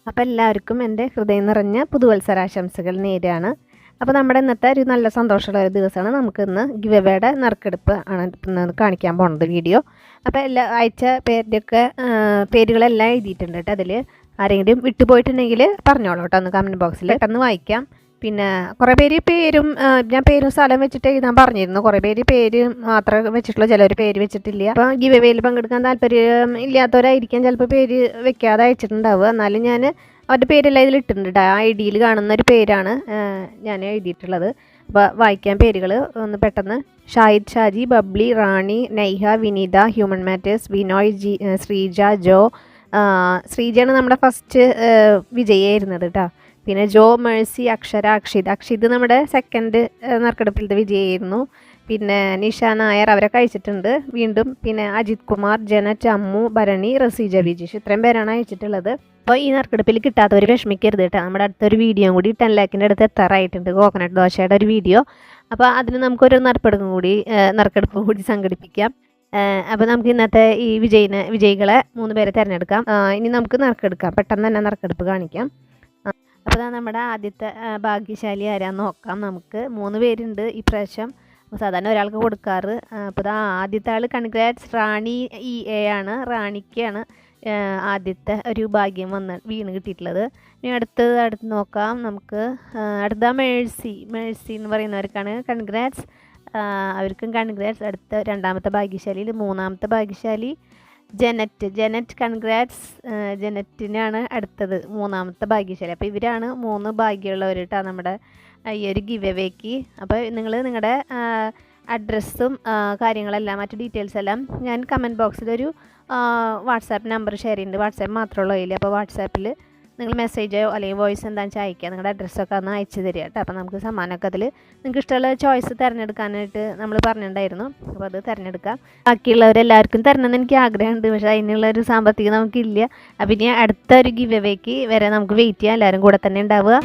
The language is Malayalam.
അപ്പോൾ എല്ലാവർക്കും എൻ്റെ ഹൃദയം നിറഞ്ഞ പുതുവത്സരാശംസകൾ നേരെയാണ്. അപ്പോൾ നമ്മുടെ ഇന്നത്തെ ഒരു നല്ല സന്തോഷമുള്ള ഒരു ദിവസമാണ്. നമുക്കിന്ന് ഗിവ് അവേയുടെ നറുക്കെടുപ്പ് ആണ് ഇന്ന് കാണിക്കാൻ പോകുന്നത് വീഡിയോ. അപ്പോൾ എല്ലാ അയച്ച പേരുടെയൊക്കെ പേരുകളെല്ലാം എഴുതിയിട്ടുണ്ട് കേട്ടോ. അതിൽ ആരെങ്കിലും വിട്ടുപോയിട്ടുണ്ടെങ്കിൽ പറഞ്ഞോളൂ കേട്ടോ, ഒന്ന് കമൻറ്റ് ബോക്സിൽ പെട്ടെന്ന് വായിക്കാം. പിന്നെ കുറേ പേര് പേരും ഞാൻ പേരും സ്ഥലം വെച്ചിട്ട് എഴുതാൻ പറഞ്ഞിരുന്നു. കുറേ പേര് പേര് മാത്രമേ വെച്ചിട്ടുള്ളൂ, ചിലർ പേര് വെച്ചിട്ടില്ല. അപ്പോൾ ഗിവ് അവേയിൽ പങ്കെടുക്കാൻ താല്പര്യം ഇല്ലാത്തവരായിരിക്കാം ചിലപ്പോൾ പേര് വെക്കാതെ അയച്ചിട്ടുണ്ടാവുക. എന്നാലും ഞാൻ അവരുടെ പേരെല്ലാം ഇതിൽ ഇട്ടിട്ടുണ്ട് കേട്ടോ. ആ ഐ ഡിയിൽ കാണുന്ന ഒരു പേരാണ് ഞാൻ എഴുതിയിട്ടുള്ളത്. അപ്പോൾ വായിക്കാൻ പേരുകൾ ഒന്ന് പെട്ടെന്ന്: ഷാഹിദ്, ഷാജി, ബബ്ലി, റാണി, നൈഹ, വിനീത, ഹ്യൂമൻ മാറ്റേഴ്സ്, ബിനോയ്, ശ്രീജ, ജോ. ശ്രീജയാണ് നമ്മുടെ ഫസ്റ്റ് വിജയായിരുന്നത് കേട്ടോ. പിന്നെ ജോ, മേഴ്സി, അക്ഷര, അക്ഷിത് നമ്മുടെ സെക്കൻഡ് നറുക്കെടുപ്പിലത്തെ വിജയായിരുന്നു. പിന്നെ നിഷ നായർ, അവരൊക്കെ അയച്ചിട്ടുണ്ട് വീണ്ടും. പിന്നെ അജിത് കുമാർ, ജനറ്റ്, അമ്മു, ഭരണി, റസീജ, വിജീഷ്, ഇത്രയും പേരാണ് അയച്ചിട്ടുള്ളത്. അപ്പോൾ ഈ നറുക്കെടുപ്പിൽ കിട്ടാത്തവർ വിഷമിക്കരുത് കേട്ടോ. നമ്മുടെ അടുത്തൊരു വീഡിയോ കൂടി 10 ലാഖിൻ്റെ അടുത്ത് എത്താറായിട്ടുണ്ട്, കോക്കനട്ട് ദോശയുടെ ഒരു വീഡിയോ. അപ്പോൾ അതിന് നമുക്കൊരു നറുക്കെടുപ്പും കൂടി സംഘടിപ്പിക്കാം. അപ്പോൾ നമുക്ക് ഇന്നത്തെ ഈ വിജയികളെ 3 പേരെ തിരഞ്ഞെടുക്കാം. ഇനി നമുക്ക് നറുക്കെടുക്കാം, പെട്ടെന്ന് തന്നെ നറുക്കെടുപ്പ് കാണിക്കാം. അപ്പോൾ നമ്മുടെ ആദ്യത്തെ ഭാഗ്യശാലി ആരാന്ന് നോക്കാം. നമുക്ക് 3 പേരുണ്ട് ഈ പ്രാവശ്യം. സാധാരണ ഒരാൾക്ക് കൊടുക്കാറ്. അപ്പോൾ ആദ്യത്തെ ആൾ കൺഗ്രാറ്റ്സ്, റാണി EA ആണ്. റാണിക്കാണ് ആദ്യത്തെ ഒരു ഭാഗ്യം വീണ് കിട്ടിയിട്ടുള്ളത്. ഇനി അടുത്ത് നോക്കാം നമുക്ക്. അടുത്ത മേഴ്സി എന്ന് പറയുന്നവർക്കാണ് കൺഗ്രാറ്റ്സ്, അവർക്കും കൺഗ്രാറ്റ്സ്. അടുത്ത രണ്ടാമത്തെ ഭാഗ്യശാലിയിൽ 3ാമത്തെ ഭാഗ്യശാലി ജനറ്റ് കൺഗ്രാറ്റ്സ്. ജനറ്റിനാണ് അടുത്തത് 3ാമത്തെ ഭാഗ്യശാലി. അപ്പോൾ ഇവരാണ് 3 ഭാഗ്യമുള്ളവർ കേട്ടോ നമ്മുടെ ഈ ഒരു ഗിവ് അവേക്ക്. അപ്പോൾ നിങ്ങൾ നിങ്ങളുടെ അഡ്രസ്സും കാര്യങ്ങളെല്ലാം മറ്റു ഡീറ്റെയിൽസ് എല്ലാം ഞാൻ കമൻറ്റ് ബോക്സിലൊരു വാട്സാപ്പ് നമ്പർ ഷെയർ ചെയ്യുന്നുണ്ട്. വാട്സാപ്പ് മാത്രമുള്ള കയ്യിൽ. അപ്പോൾ വാട്സാപ്പിൽ നിങ്ങൾ മെസ്സേജോ അല്ലെങ്കിൽ വോയിസ് എന്താണെന്ന് വെച്ചാൽ അയക്കുക. നിങ്ങളുടെ അഡ്രസ്സൊക്കെ ഒന്ന് അയച്ചു തരിക കേട്ടോ. അപ്പോൾ നമുക്ക് സമ്മാനമൊക്കെ അതിൽ നിങ്ങൾക്ക് ഇഷ്ടമുള്ള ചോയ്സ് തിരഞ്ഞെടുക്കാനായിട്ട് നമ്മൾ പറഞ്ഞിട്ടുണ്ടായിരുന്നു. അപ്പോൾ അത് തിരഞ്ഞെടുക്കാം. ബാക്കിയുള്ളവരെല്ലാവർക്കും തരണമെന്ന് എനിക്ക് ആഗ്രഹമുണ്ട്, പക്ഷേ അതിനുള്ളൊരു സാമ്പത്തികം നമുക്കില്ല. അപ്പം ഇനി അടുത്തൊരു ഗിവ് അവേക്ക് വരെ നമുക്ക് വെയിറ്റ് ചെയ്യാം. എല്ലാവരും കൂടെ തന്നെ ഉണ്ടാവുക.